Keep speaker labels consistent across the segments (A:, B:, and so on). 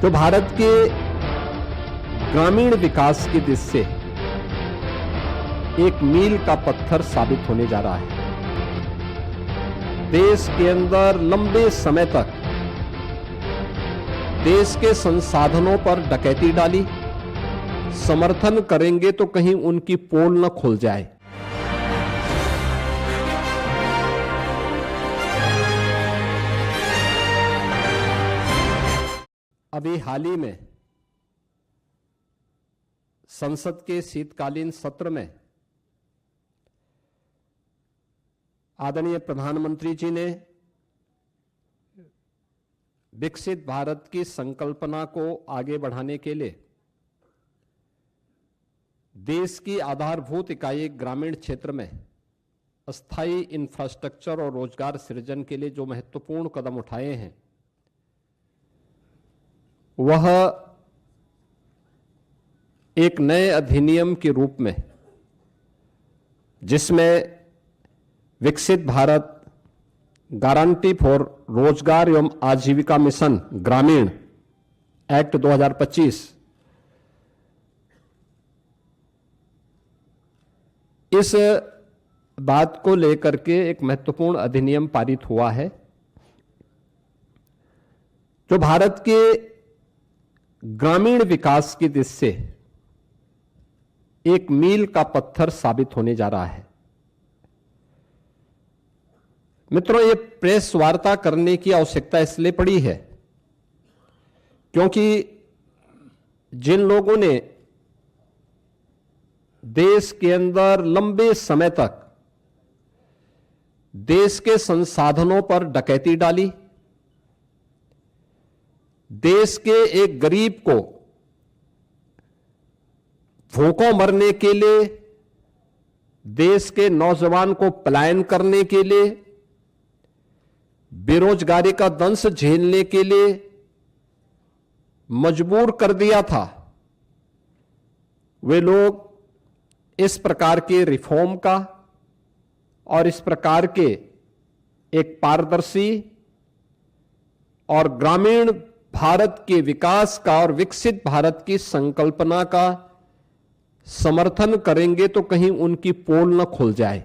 A: जो भारत के ग्रामीण विकास की दिशा से एक मील का पत्थर साबित होने जा रहा है। देश के अंदर लंबे समय तक देश के संसाधनों पर डकैती डाली, समर्थन करेंगे तो कहीं उनकी पोल न खुल जाए। अभी हाल ही में संसद के शीतकालीन सत्र में आदरणीय प्रधानमंत्री जी ने विकसित भारत की संकल्पना को आगे बढ़ाने के लिए देश की आधारभूत इकाई ग्रामीण क्षेत्र में अस्थायी इंफ्रास्ट्रक्चर और रोजगार सृजन के लिए जो महत्वपूर्ण कदम उठाए हैं, वह एक नए अधिनियम के रूप में, जिसमें विकसित भारत गारंटी फॉर रोजगार एवं आजीविका मिशन ग्रामीण एक्ट 2025, इस बात को लेकर के एक महत्वपूर्ण अधिनियम पारित हुआ है, जो भारत के ग्रामीण विकास की दिशा से एक मील का पत्थर साबित होने जा रहा है। मित्रों, ये प्रेस वार्ता करने की आवश्यकता इसलिए पड़ी है क्योंकि जिन लोगों ने देश के अंदर लंबे समय तक देश के संसाधनों पर डकैती डाली, देश के एक गरीब को भूखों मरने के लिए, देश के नौजवान को पलायन करने के लिए, बेरोजगारी का दंश झेलने के लिए मजबूर कर दिया था, वे लोग इस प्रकार के रिफॉर्म का और इस प्रकार के एक पारदर्शी और ग्रामीण भारत के विकास का और विकसित भारत की संकल्पना का समर्थन करेंगे तो कहीं उनकी पोल न खुल जाए,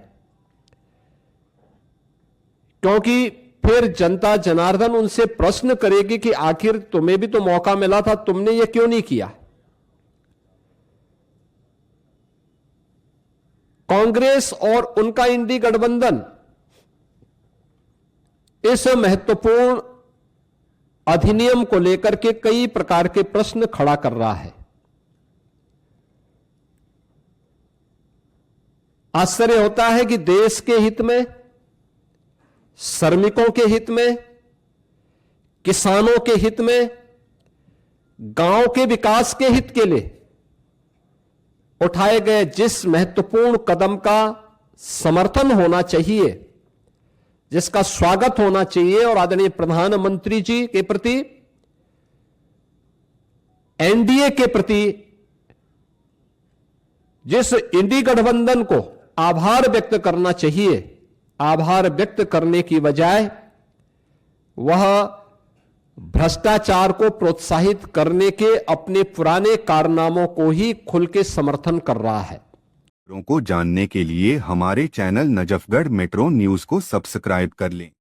A: क्योंकि फिर जनता जनार्दन उनसे प्रश्न करेगी कि आखिर तुम्हें भी तो मौका मिला था, तुमने ये क्यों नहीं किया। कांग्रेस और उनका इंडी गठबंधन इस महत्वपूर्ण अधिनियम को लेकर के कई प्रकार के प्रश्न खड़ा कर रहा है। आश्चर्य होता है कि देश के हित में, श्रमिकों के हित में, किसानों के हित में, गांव के विकास के हित के लिए उठाए गए जिस महत्वपूर्ण कदम का समर्थन होना चाहिए, जिसका स्वागत होना चाहिए, और आदरणीय प्रधानमंत्री जी के प्रति, एनडीए के प्रति जिस इंडी गठबंधन को आभार व्यक्त करना चाहिए, आभार व्यक्त करने की बजाय वह भ्रष्टाचार को प्रोत्साहित करने के अपने पुराने कारनामों को ही खुल के समर्थन कर रहा है।
B: को जानने के लिए हमारे चैनल नजफगढ़ मेट्रो न्यूज को सब्सक्राइब कर लें।